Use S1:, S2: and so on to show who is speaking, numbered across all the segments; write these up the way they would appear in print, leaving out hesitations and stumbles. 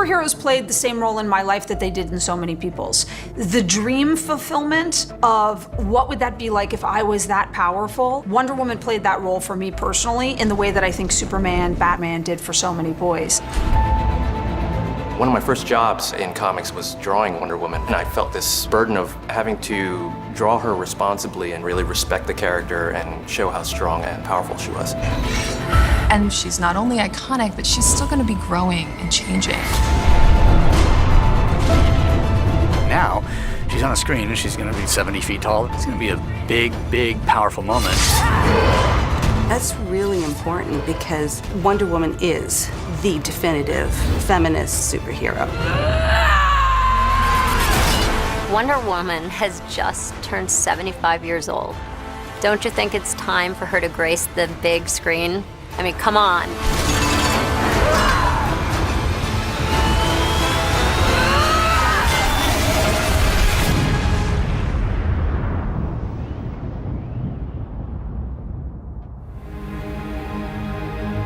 S1: Superheroes played the same role in my life that they did in so many people's. The dream fulfillment of what would that be like if I was that powerful. Wonder Woman played that role for me personally in the way that I think Superman, Batman did for so many boys.
S2: One of my first jobs in comics was drawing Wonder Woman, and I felt this burden of having to draw her responsibly and really respect the character and show how strong and powerful she was.
S3: And she's not only iconic, but she's still gonna be growing and changing.
S4: Now, she's on a screen and she's gonna be 70 feet tall. It's gonna be a big, big, powerful moment.
S5: That's really important because Wonder Woman is the definitive feminist superhero.
S6: Wonder Woman has just turned 75 years old. Don't you think it's time for her to grace the big screen? I mean, come on.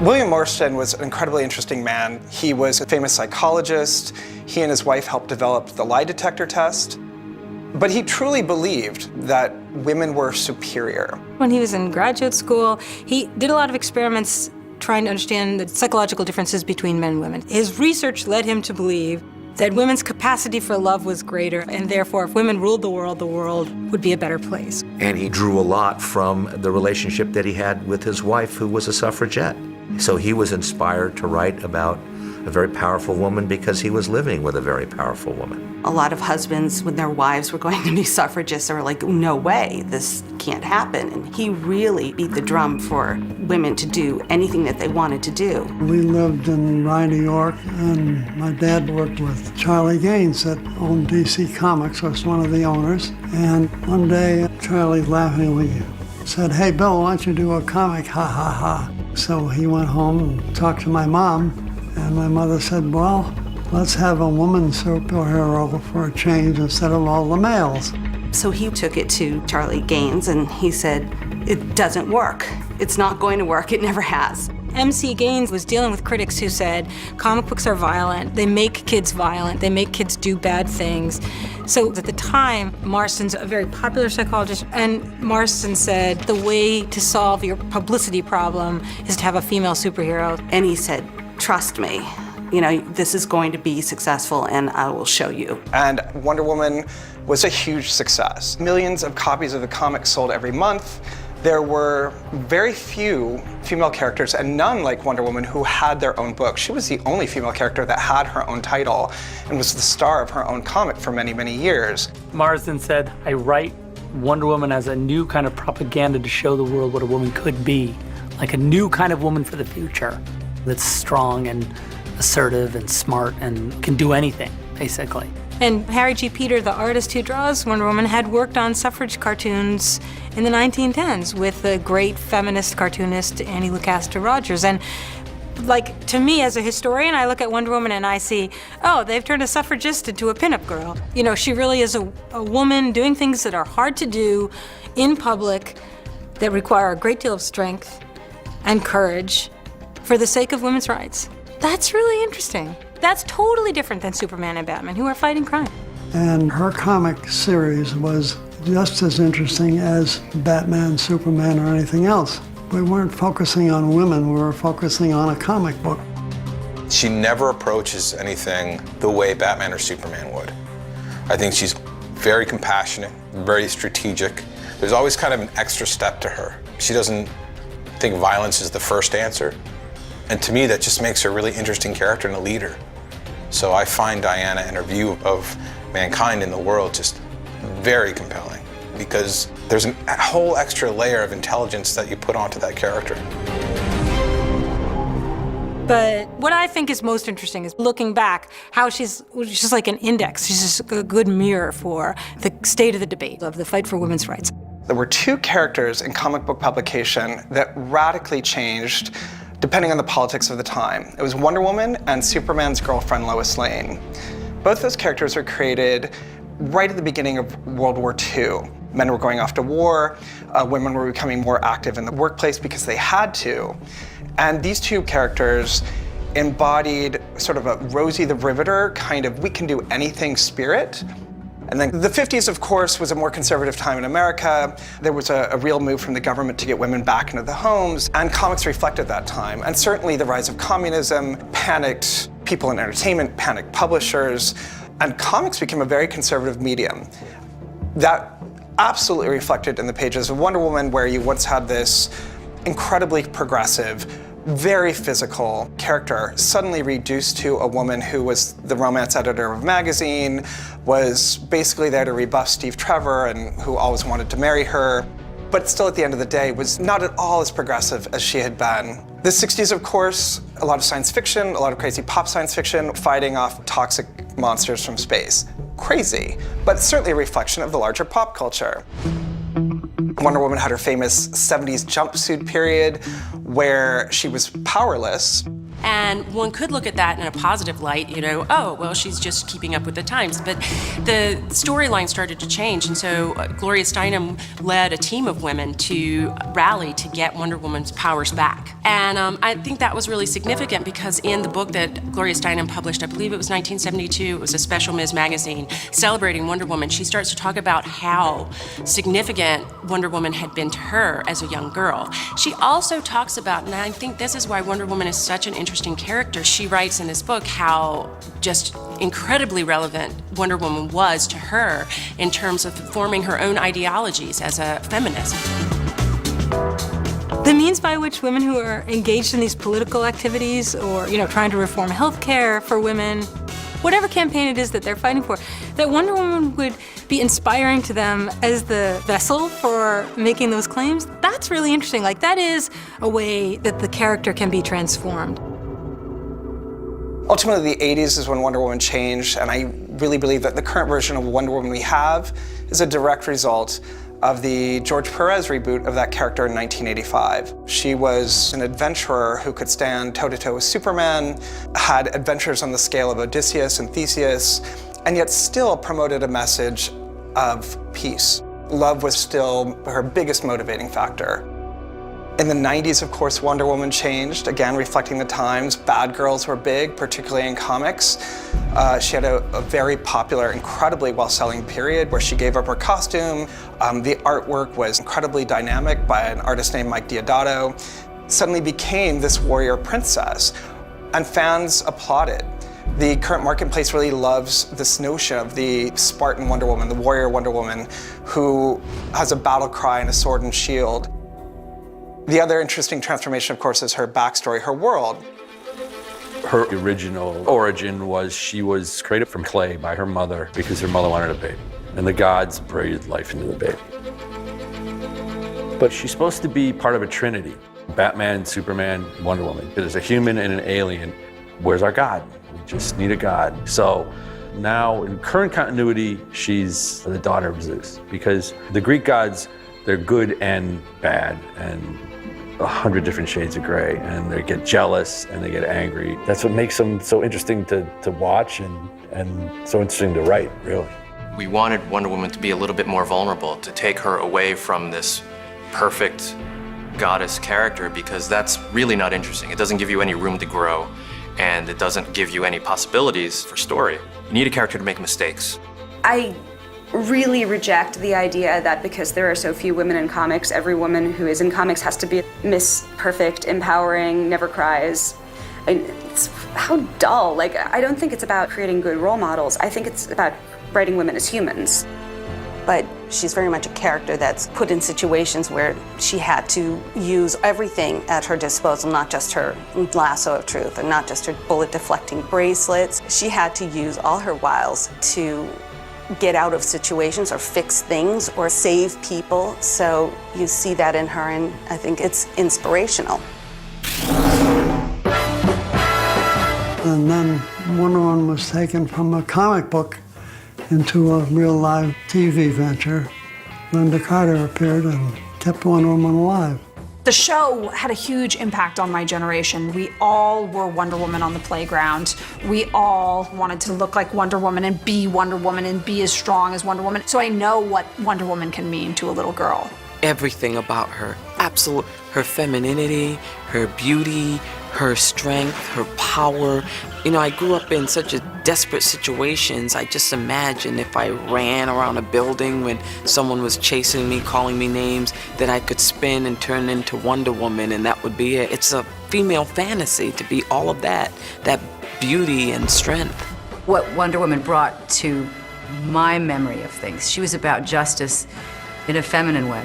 S7: William Marston was an incredibly interesting man. He was a famous psychologist. He and his wife helped develop the lie detector test. But he truly believed that women were superior.
S8: When he was in graduate school, he did a lot of experiments trying to understand the psychological differences between men and women. His research led him to believe that women's capacity for love was greater, and therefore, if women ruled the world would be a better place.
S9: And he drew a lot from the relationship that he had with his wife, who was a suffragette. So he was inspired to write about a very powerful woman because he was living with a very powerful woman.
S5: A lot of husbands, when their wives were going to be suffragists, are like, no way, this can't happen. And he really beat the drum for women to do anything that they wanted to do.
S10: We lived in Rye, New York, and my dad worked with Charlie Gaines that owned DC Comics, was one of the owners. And one day, Charlie laughingly said, "Hey, Bill, why don't you do a comic, ha, ha, ha." So he went home and talked to my mom, and my mother said, "Well, let's have a woman superhero for a change instead of all the males."
S5: So he took it to Charlie Gaines, and he said, "It doesn't work. It's not going to work. It never has."
S8: MC Gaines was dealing with critics who said, comic books are violent, they make kids violent, they make kids do bad things. So at the time, Marston's a very popular psychologist, and Marston said, the way to solve your publicity problem is to have a female superhero.
S5: And he said, "Trust me, you know, this is going to be successful, and I will show you."
S7: And Wonder Woman was a huge success. Millions of copies of the comic sold every month. There were very few female characters, and none like Wonder Woman, who had their own book. She was the only female character that had her own title and was the star of her own comic for many, many years.
S11: Marsden said, "I write Wonder Woman as a new kind of propaganda to show the world what a woman could be, like a new kind of woman for the future that's strong and assertive and smart and can do anything, basically."
S8: And Harry G. Peter, the artist who draws Wonder Woman, had worked on suffrage cartoons in the 1910s with the great feminist cartoonist Annie Lucasta Rogers. And like, to me as a historian, I look at Wonder Woman and I see, oh, they've turned a suffragist into a pinup girl. You know, she really is a woman doing things that are hard to do in public that require a great deal of strength and courage for the sake of women's rights. That's really interesting. That's totally different than Superman and Batman, who are fighting crime.
S10: And her comic series was just as interesting as Batman, Superman, or anything else. We weren't focusing on women, we were focusing on a comic book.
S12: She never approaches anything the way Batman or Superman would. I think she's very compassionate, very strategic. There's always kind of an extra step to her. She doesn't think violence is the first answer. And to me, that just makes her a really interesting character and a leader. So I find Diana and her view of mankind in the world just very compelling, because there's a whole extra layer of intelligence that you put onto that character.
S8: But what I think is most interesting is looking back, how she's just like an index. She's just a good mirror for the state of the debate of the fight for women's rights.
S7: There were two characters in comic book publication that radically changed depending on the politics of the time. It was Wonder Woman and Superman's girlfriend, Lois Lane. Both those characters were created right at the beginning of World War II. Men were going off to war, women were becoming more active in the workplace because they had to. And these two characters embodied sort of a Rosie the Riveter kind of we can do anything spirit. And then the 50s, of course, was a more conservative time in America. There was a real move from the government to get women back into the homes, and comics reflected that time. And certainly the rise of communism panicked people in entertainment, panicked publishers, and comics became a very conservative medium. That absolutely reflected in the pages of Wonder Woman, where you once had this incredibly progressive, very physical character suddenly reduced to a woman who was the romance editor of a magazine, was basically there to rebuff Steve Trevor and who always wanted to marry her, but still at the end of the day was not at all as progressive as she had been. The 60s, of course, a lot of science fiction, a lot of crazy pop science fiction, fighting off toxic monsters from space. Crazy, but certainly a reflection of the larger pop culture. Wonder Woman had her famous 70s jumpsuit period where she was powerless.
S13: And one could look at that in a positive light, you know, oh, well, she's just keeping up with the times. But the storyline started to change, and so Gloria Steinem led a team of women to rally to get Wonder Woman's powers back. And I think that was really significant because in the book that Gloria Steinem published, I believe it was 1972, it was a special Ms. magazine celebrating Wonder Woman, she starts to talk about how significant Wonder Woman had been to her as a young girl. She also talks about, and I think this is why Wonder Woman is such an interesting character. She writes in this book how just incredibly relevant Wonder Woman was to her in terms of forming her own ideologies as a feminist.
S8: The means by which women who are engaged in these political activities or, you know, trying to reform healthcare for women, whatever campaign it is that they're fighting for, that Wonder Woman would be inspiring to them as the vessel for making those claims, that's really interesting. Like, that is a way that the character can be transformed.
S7: Ultimately, the 80s is when Wonder Woman changed, and I really believe that the current version of Wonder Woman we have is a direct result of the George Perez reboot of that character in 1985. She was an adventurer who could stand toe-to-toe with Superman, had adventures on the scale of Odysseus and Theseus, and yet still promoted a message of peace. Love was still her biggest motivating factor. In the 90s, of course, Wonder Woman changed, again, reflecting the times. Bad girls were big, particularly in comics. She had a very popular, incredibly well-selling period where she gave up her costume. The artwork was incredibly dynamic by an artist named Mike Deodato. Suddenly became this warrior princess, and fans applauded. The current marketplace really loves this notion of the Spartan Wonder Woman, the warrior Wonder Woman, who has a battle cry and a sword and shield. The other interesting transformation, of course, is her backstory, her world.
S14: Her original origin was she was created from clay by her mother because her mother wanted a baby, and the gods breathed life into the baby. But she's supposed to be part of a trinity: Batman, Superman, Wonder Woman. There's a human and an alien. Where's our god? We just need a god. So now, in current continuity, she's the daughter of Zeus, because the Greek gods, they're good and bad, and 100 different shades of gray, and they get jealous and they get angry. That's what makes them so interesting to watch and so interesting to write, really.
S2: We wanted Wonder Woman to be a little bit more vulnerable, to take her away from this perfect goddess character, because that's really not interesting. It doesn't give you any room to grow, and it doesn't give you any possibilities for story. You need a character to make mistakes.
S15: I really reject the idea that because there are so few women in comics, every woman who is in comics has to be Miss Perfect, empowering, never cries. It's how dull. Like, I don't think it's about creating good role models. I think it's about writing women as humans.
S5: But she's very much a character that's put in situations where she had to use everything at her disposal, not just her lasso of truth and not just her bullet deflecting bracelets. She had to use all her wiles to get out of situations or fix things or save people. So you see that in her, and I think it's inspirational.
S10: And then Wonder Woman was taken from a comic book into a real live TV venture. Linda Carter appeared and kept Wonder Woman alive.
S1: The show had a huge impact on my generation. We all were Wonder Woman on the playground. We all wanted to look like Wonder Woman and be as strong as Wonder Woman. So I know what Wonder Woman can mean to a little girl.
S16: Everything about her, absolute, her femininity, her beauty, her strength, her power. You know, I grew up in such a desperate situations. I just imagine if I ran around a building when someone was chasing me, calling me names, that I could spin and turn into Wonder Woman, and that would be it. It's a female fantasy to be all of that beauty and strength.
S17: What Wonder Woman brought to my memory of things, she was about justice in a feminine way,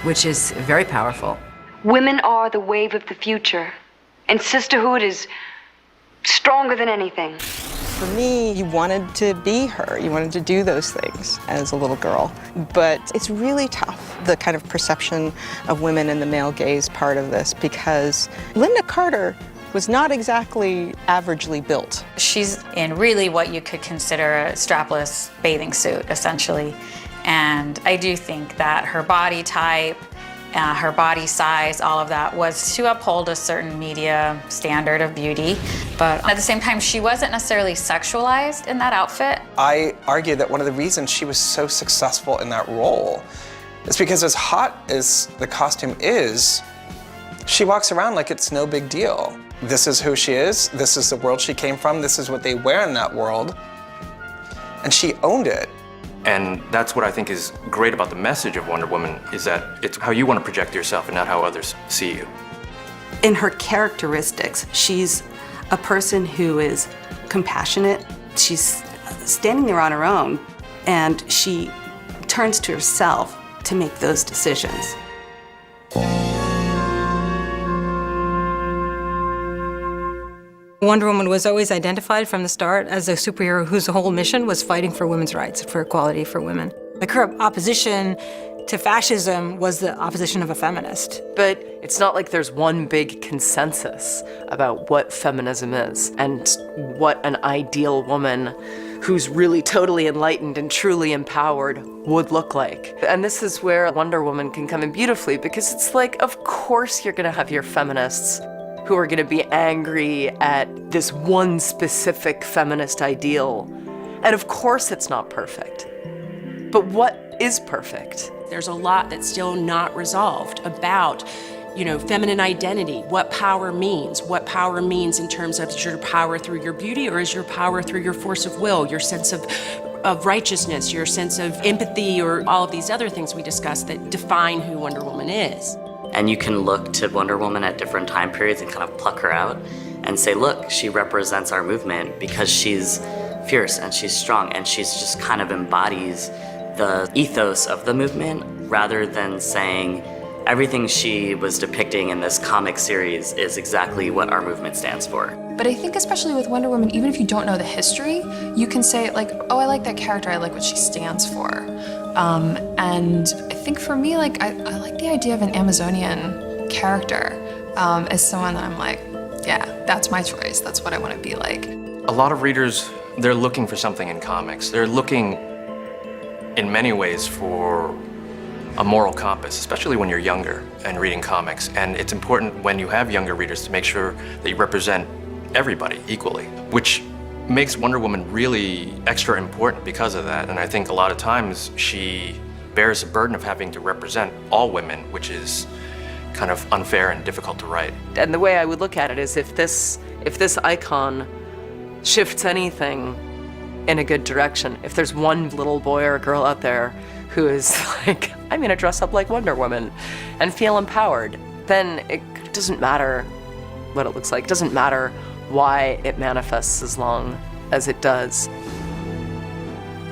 S17: which is very powerful.
S18: Women are the wave of the future, and sisterhood is stronger than anything.
S19: For me, you wanted to be her. You wanted to do those things as a little girl. But it's really tough, the kind of perception of women in the male gaze part of this, because Lynda Carter was not exactly averagely built.
S20: She's in really what you could consider a strapless bathing suit, essentially. And I do think that her body type, her body size, all of that was to uphold a certain media standard of beauty. But at the same time, she wasn't necessarily sexualized in that outfit.
S7: I argue that one of the reasons she was so successful in that role is because as hot as the costume is, she walks around like it's no big deal. This is who she is, this is the world she came from, this is what they wear in that world, and she owned it.
S2: And that's what I think is great about the message of Wonder Woman, is that it's how you want to project yourself and not how others see you.
S5: In her characteristics, she's a person who is compassionate. She's standing there on her own, and she turns to herself to make those decisions.
S8: Wonder Woman was always identified from the start as a superhero whose whole mission was fighting for women's rights, for equality for women. Like, her opposition to fascism was the opposition of a feminist.
S21: But it's not like there's one big consensus about what feminism is and what an ideal woman who's really totally enlightened and truly empowered would look like. And this is where Wonder Woman can come in beautifully, because it's like, of course you're gonna have your feminists who are gonna be angry at this one specific feminist ideal. And of course it's not perfect. But what is perfect?
S13: There's a lot that's still not resolved about, you know, feminine identity, what power means in terms of, is your power through your beauty, or is your power through your force of will, your sense of righteousness, your sense of empathy, or all of these other things we discussed that define who Wonder Woman is.
S22: And you can look to Wonder Woman at different time periods and kind of pluck her out and say, look, she represents our movement because she's fierce and she's strong and she's just kind of embodies the ethos of the movement, rather than saying everything she was depicting in this comic series is exactly what our movement stands for.
S3: But I think especially with Wonder Woman, even if you don't know the history, you can say like, oh, I like that character, I like what she stands for. And I think for me, like, I like the idea of an Amazonian character as someone that I'm like, yeah, that's my choice, that's what I want to be like.
S2: A lot of readers, they're looking for something in comics. They're looking in many ways for a moral compass, especially when you're younger and reading comics. And it's important when you have younger readers to make sure that you represent everybody equally, which makes Wonder Woman really extra important because of that. And I think a lot of times she bears the burden of having to represent all women, which is kind of unfair and difficult to write.
S21: And the way I would look at it is, if this icon shifts anything in a good direction, if there's one little boy or girl out there who is like, I'm gonna dress up like Wonder Woman and feel empowered, then it doesn't matter what it looks like. It doesn't matter why it manifests as long as it does.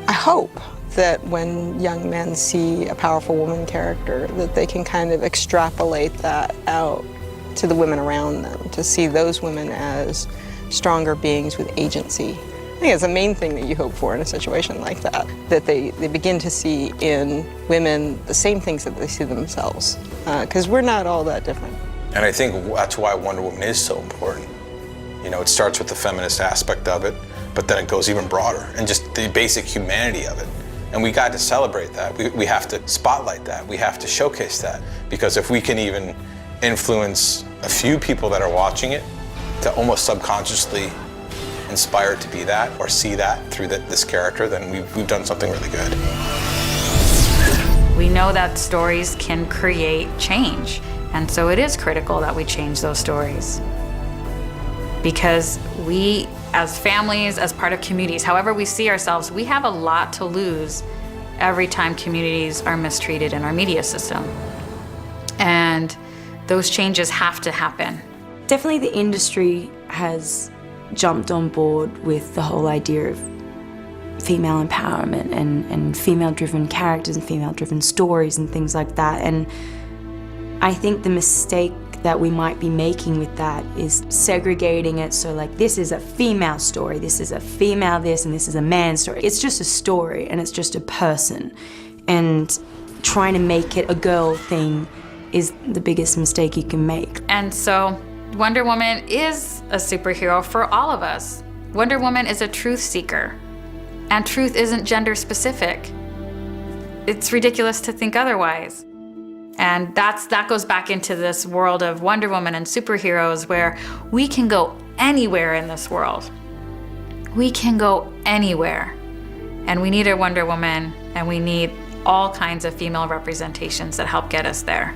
S19: I hope that when young men see a powerful woman character, that they can kind of extrapolate that out to the women around them, to see those women as stronger beings with agency. I think it's the main thing that you hope for in a situation like that, that they begin to see in women the same things that they see themselves, because we're not all that different.
S12: And I think that's why Wonder Woman is so important. You know, it starts with the feminist aspect of it, but then it goes even broader, and just the basic humanity of it. And we got to celebrate that. We have to spotlight that. We have to showcase that. Because if we can even influence a few people that are watching it to almost subconsciously inspired to be that or see that through this character, then we've done something really good.
S20: We know that stories can create change, and so it is critical that we change those stories. because we, as families, as part of communities, however we see ourselves, we have a lot to lose every time communities are mistreated in our media system. And those changes have to happen.
S4: Definitely the industry has jumped on board with the whole idea of female empowerment and female-driven characters and female-driven stories and things like that. And I think the mistake that we might be making with that is segregating it so like this is a female story, this is a female this, and this is a man story. It's just a story and it's just a person. And trying to make it a girl thing is the biggest mistake you can make.
S20: And so Wonder Woman is a superhero for all of us. Wonder Woman is a truth seeker, and truth isn't gender specific. It's ridiculous to think otherwise. And that goes back into this world of Wonder Woman and superheroes where we can go anywhere in this world. We can go anywhere. And we need a Wonder Woman, and we need all kinds of female representations that help get us there.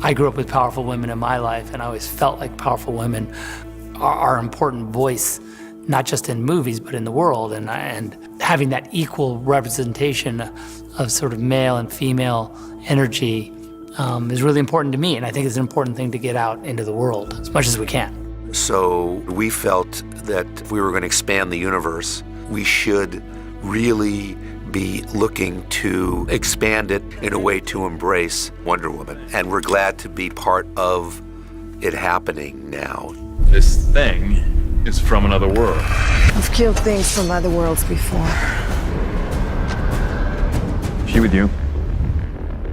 S11: I grew up with powerful women in my life, and I always felt like powerful women are an important voice, not just in movies, but in the world. And having that equal representation of sort of male and female energy is really important to me. And I think it's an important thing to get out into the world as much as we can.
S9: So we felt that if we were going to expand the universe, we should really be looking to expand it in a way to embrace Wonder Woman. And we're glad to be part of it happening now.
S6: This thing is from another world.
S23: I've killed things from other worlds before.
S6: Is she with you?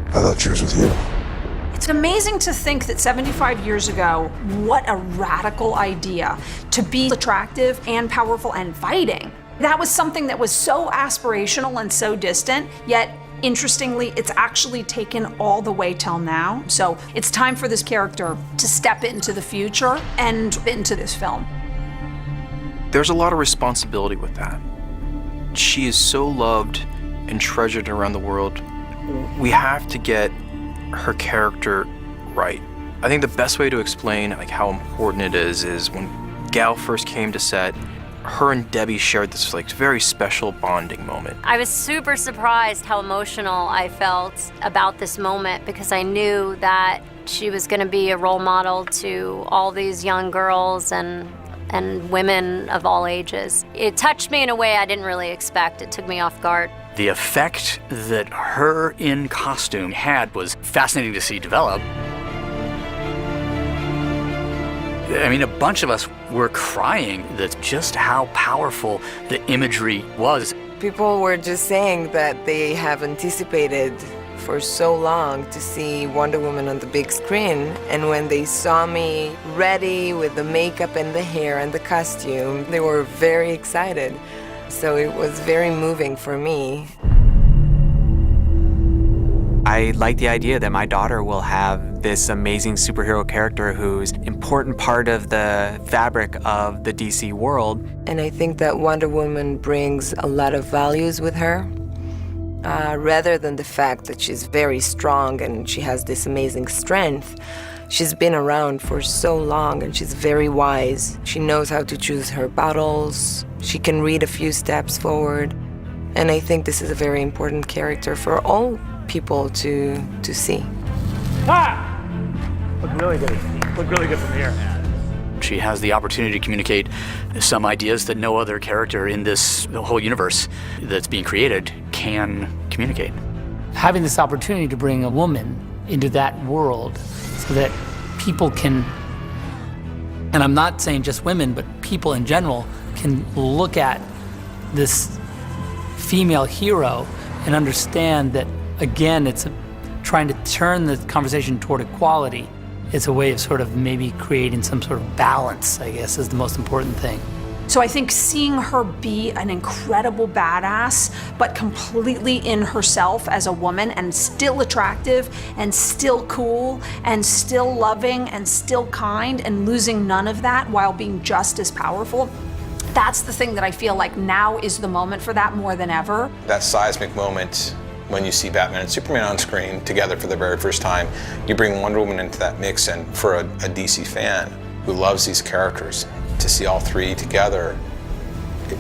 S24: I thought she was with you.
S1: It's amazing to think that 75 years ago, what a radical idea to be attractive and powerful and fighting. That was something that was so aspirational and so distant, yet interestingly, it's actually taken all the way till now. So it's time for this character to step into the future and into this film.
S2: There's a lot of responsibility with that. She is so loved and treasured around the world. We have to get her character right. I think the best way to explain how important it is when Gal first came to set, her and Debbie shared this very special bonding moment.
S25: I was super surprised how emotional I felt about this moment because I knew that she was going to be a role model to all these young girls and women of all ages. It touched me in a way I didn't really expect. It took me off guard.
S26: The effect that her in costume had was fascinating to see develop. I mean, a bunch of us were crying. That's just how powerful the imagery was.
S19: People were just saying that they have anticipated for so long to see Wonder Woman on the big screen, and when they saw me ready with the makeup and the hair and the costume, they were very excited. So it was very moving for me.
S27: I like the idea that my daughter will have this amazing superhero character who's an important part of the fabric of the DC world.
S19: And I think that Wonder Woman brings a lot of values with her. Rather than the fact that she's very strong and she has this amazing strength, she's been around for so long and she's very wise. She knows how to choose her battles. She can read a few steps forward. And I think this is a very important character for all people to see.
S11: Ah! Look really good. Look really good from here.
S26: She has the opportunity to communicate some ideas that no other character in the whole universe that's being created can communicate.
S11: Having this opportunity to bring a woman into that world so that people can, and I'm not saying just women, but people in general, can look at this female hero and understand that, again, it's trying to turn the conversation toward equality. It's a way of sort of maybe creating some sort of balance, I guess, is the most important thing.
S1: So I think seeing her be an incredible badass, but completely in herself as a woman and still attractive and still cool and still loving and still kind and losing none of that while being just as powerful, that's the thing that I feel like now is the moment for that more than ever.
S12: That seismic moment when you see Batman and Superman on screen together for the very first time, you bring Wonder Woman into that mix, and for a DC fan who loves these characters, to see all three together,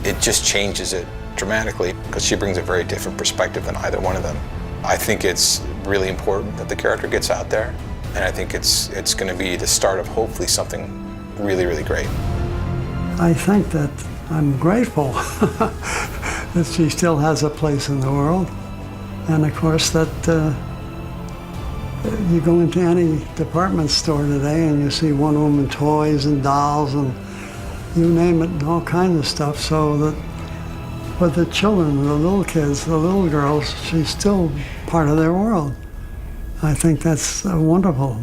S12: it just changes it dramatically because she brings a very different perspective than either one of them. I think it's really important that the character gets out there, and I think it's going to be the start of hopefully something really, really great.
S7: I think that I'm grateful that she still has a place in the world, and of course that you go into any department store today and you see Wonder Woman toys and dolls and you name it, and all kinds of stuff, so that for the children, the little kids, the little girls, she's still part of their world. I think that's wonderful.